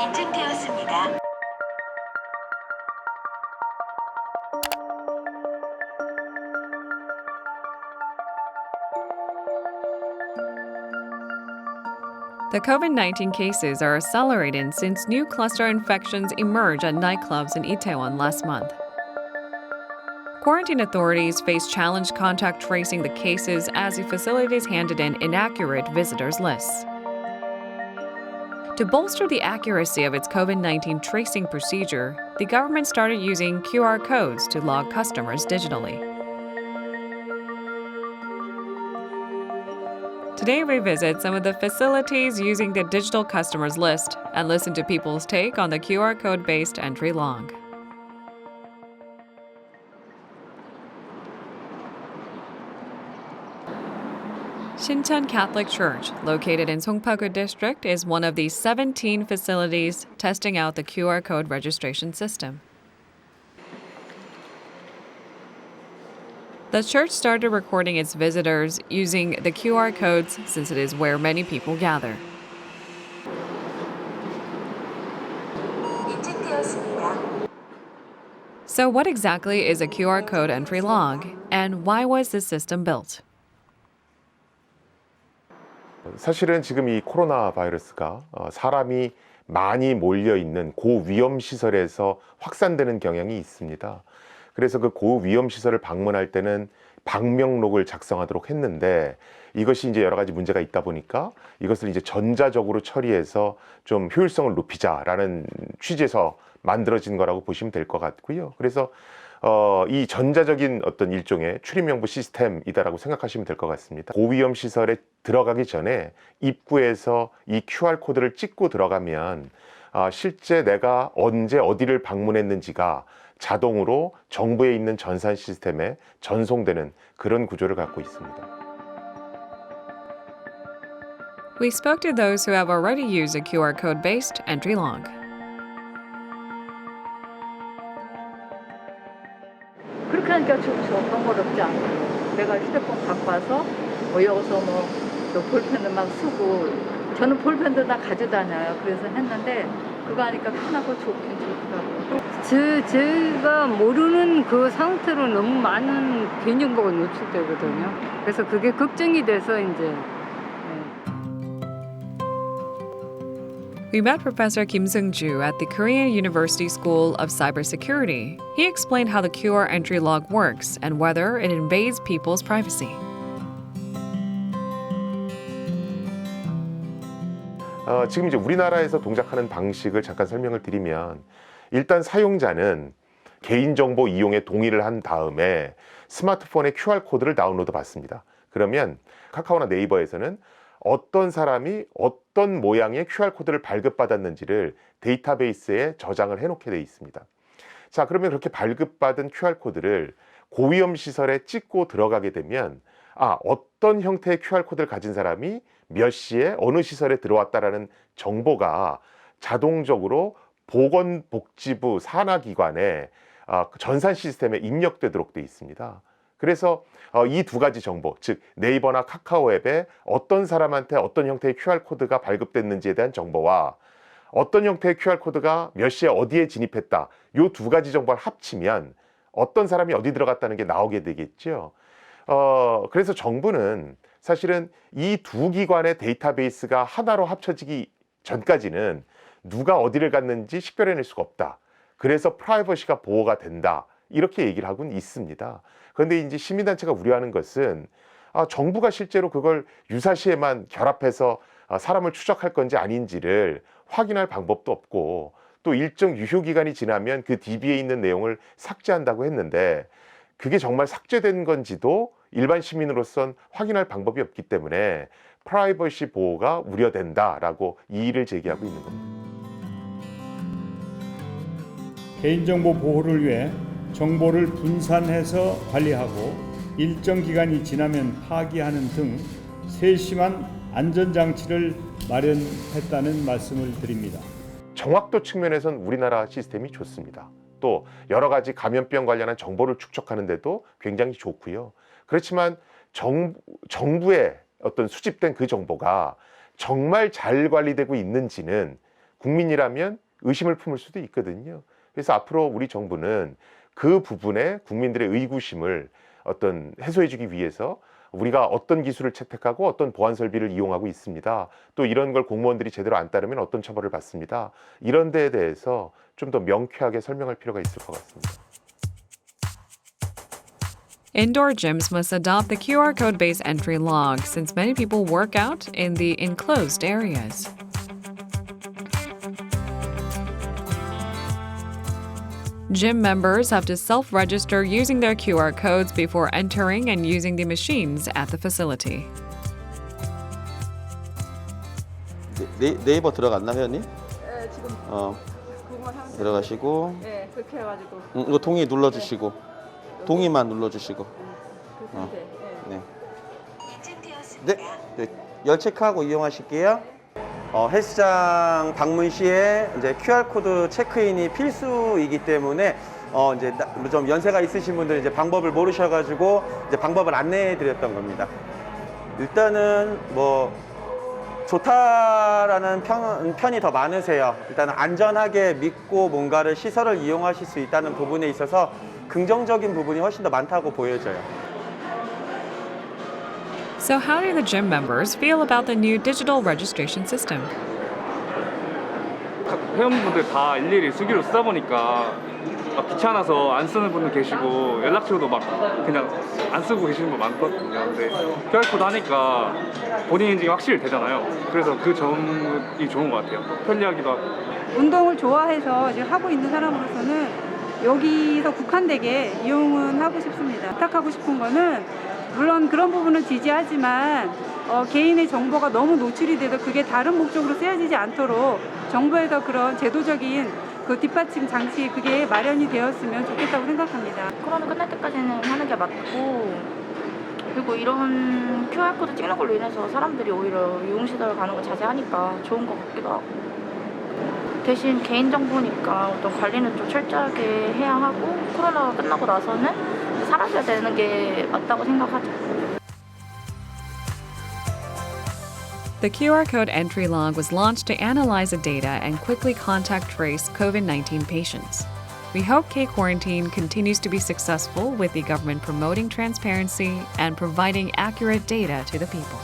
인증되었습니다. The COVID-19 cases are accelerating since new cluster infections emerged at nightclubs in Itaewon last month. Quarantine authorities face challenge contact tracing the cases as the facilities handed in inaccurate visitors lists. To bolster the accuracy of its COVID-19 tracing procedure, the government started using QR codes to log customers digitally. Today, we visit some of the facilities using the digital customers list and listen to people's take on the QR code-based entry log. Shincheon Catholic Church, located in Songpa-gu District, is one of the 17 facilities testing out the QR code registration system. The church started recording its visitors using the QR codes since it is where many people gather. 인증되었습니다. So, what exactly is a QR code entry log, and why was this system built? 사실은 지금 이 코로나 바이러스가 사람이 많이 몰려 있는 고위험 시설에서 확산되는 경향이 있습니다. 그래서 그 고위험 시설을 방문할 때는 방명록을 작성하도록 했는데 이것이 이제 여러 가지 문제가 있다 보니까 이것을 이제 전자적으로 처리해서 좀 효율성을 높이자라는 취지에서 만들어진 거라고 보시면 될 것 같고요. 그래서 이 전자적인 어떤 일종의 출입명부 시스템이다라고 생각하시면 될 것 같습니다. 고위험 시설에 들어가기 전에 입구에서 이 QR 코드를 찍고 들어가면 실제 내가 언제 어디를 방문했는지가 자동으로 정부에 있는 전산 시스템에 전송되는 그런 구조를 갖고 있습니다. We spoke to those who have already used a QR code-based entry log. 그렇게 하니까 좀 번거롭지 않고 내가 휴대폰 갖고 와서 여기서 또 볼펜을 막 쓰고 저는 볼펜도 다 가져다녀요. 그래서 했는데 그거 하니까 편하고 좋긴 좋더라고요. 제가 모르는 그 상태로 너무 많은 개인정보가 노출되거든요. 그래서 그게 걱정이 돼서 이제 We met Professor Kim Seung-ju at the Korean University School of Cybersecurity. He explained how the QR entry log works and whether it invades people's privacy. 지금 이제 우리나라에서 동작하는 방식을 잠깐 설명을 드리면 일단 사용자는 개인정보 이용에 동의를 한 다음에 스마트폰에 QR코드를 다운로드 받습니다. 그러면 카카오나 네이버에서는 어떤 사람이 어떤 모양의 QR코드를 발급받았는지를 데이터베이스에 저장을 해놓게 되어 있습니다. 자, 그러면 그렇게 발급받은 QR코드를 고위험 시설에 찍고 들어가게 되면 어떤 형태의 QR코드를 가진 사람이 몇 시에 어느 시설에 들어왔다라는 정보가 자동적으로 보건복지부 산하기관의 전산 시스템에 입력되도록 되어 있습니다. 그래서 이 두 가지 정보, 즉 네이버나 카카오 앱에 어떤 사람한테 어떤 형태의 QR코드가 발급됐는지에 대한 정보와 어떤 형태의 QR코드가 몇 시에 어디에 진입했다, 이 두 가지 정보를 합치면 어떤 사람이 어디 들어갔다는 게 나오게 되겠죠. 그래서 정부는 사실은 이 두 기관의 데이터베이스가 하나로 합쳐지기 전까지는 누가 어디를 갔는지 식별해낼 수가 없다. 그래서 프라이버시가 보호가 된다. 이렇게 얘기를 하고는 있습니다. 그런데 이제 시민단체가 우려하는 것은 정부가 실제로 그걸 유사시에만 결합해서 사람을 추적할 건지 아닌지를 확인할 방법도 없고 또 일정 유효기간이 지나면 그 DB에 있는 내용을 삭제한다고 했는데 그게 정말 삭제된 건지도 일반 시민으로선 확인할 방법이 없기 때문에 프라이버시 보호가 우려된다라고 이의를 제기하고 있는 겁니다. 개인정보 보호를 위해 정보를 분산해서 관리하고 일정 기간이 지나면 파기하는 등 세심한 안전장치를 마련했다는 말씀을 드립니다. 정확도 측면에선 우리나라 시스템이 좋습니다. 또 여러 가지 감염병 관련한 정보를 축적하는 데도 굉장히 좋고요. 그렇지만 정부의 어떤 수집된 그 정보가 정말 잘 관리되고 있는지는 국민이라면 의심을 품을 수도 있거든요. 그래서 앞으로 우리 정부는 그 부분에 국민들의 의구심을 어떤 해소해주기 위해서 우리가 어떤 기술을 채택하고 어떤 보안 설비를 이용하고 있습니다. 또 이런 걸 공무원들이 제대로 안 따르면 어떤 처벌을 받습니다. 이런 데에 대해서 좀 더 명쾌하게 설명할 필요가 있을 것 같습니다. Indoor gyms must adopt the QR code-based entry log since many people work out in the enclosed areas. Gym members have to self-register using their QR codes before entering and using the machines at the facility. 네이버 들어갔나 회원님? 네, 지금 그거 하면 들어가시고 네, 그렇게 해가지고 이거 동의 눌러주시고 동의만 눌러주시고 그 상태. 네. 네. 네, 열 체크하고 이용하실게요. 헬스장 방문 시에 이제 QR 코드 체크인이 필수이기 때문에 이제 좀 연세가 있으신 분들 이제 방법을 모르셔가지고 이제 방법을 안내해드렸던 겁니다. 일단은 뭐 좋다라는 편이 더 많으세요. 일단은 안전하게 믿고 뭔가를 시설을 이용하실 수 있다는 부분에 있어서 긍정적인 부분이 훨씬 더 많다고 보여져요. So how do the gym members feel about the new digital registration system? 각 회원분들 다 일일이 수기로 쓰다 보니까 막 귀찮아서 안 쓰는 분도 계시고 연락처도 막 그냥 안 쓰고 계시는 분 많거든요. 근데 QR코드 하니까 본인 인증이 확실히 되잖아요. 그래서 그 점이 좋은 것 같아요. 편리하기도 하고. 운동을 좋아해서 이제 하고 있는 사람으로서는 여기서 국한되게 이용은 하고 싶습니다. 부탁하고 싶은 거는 물론 그런 부분은 지지하지만 개인의 정보가 너무 노출이 돼서 그게 다른 목적으로 쓰여지지 않도록 정부에서 그런 제도적인 그 뒷받침 장치 그게 마련이 되었으면 좋겠다고 생각합니다. 코로나 끝날 때까지는 하는 게 맞고, 그리고 이런 QR코드 찍는 걸로 인해서 사람들이 오히려 유흥시설 가는 걸 자제하니까 좋은 것 같기도 하고, 대신 개인정보니까 어떤 관리는 좀 철저하게 해야 하고, 코로나가 끝나고 나서는 사라져야 되는 게 맞다고 생각하죠. The QR code entry log was launched to analyze the data and quickly contact trace COVID-19 patients. We hope K-Quarantine continues to be successful with the government promoting transparency and providing accurate data to the people.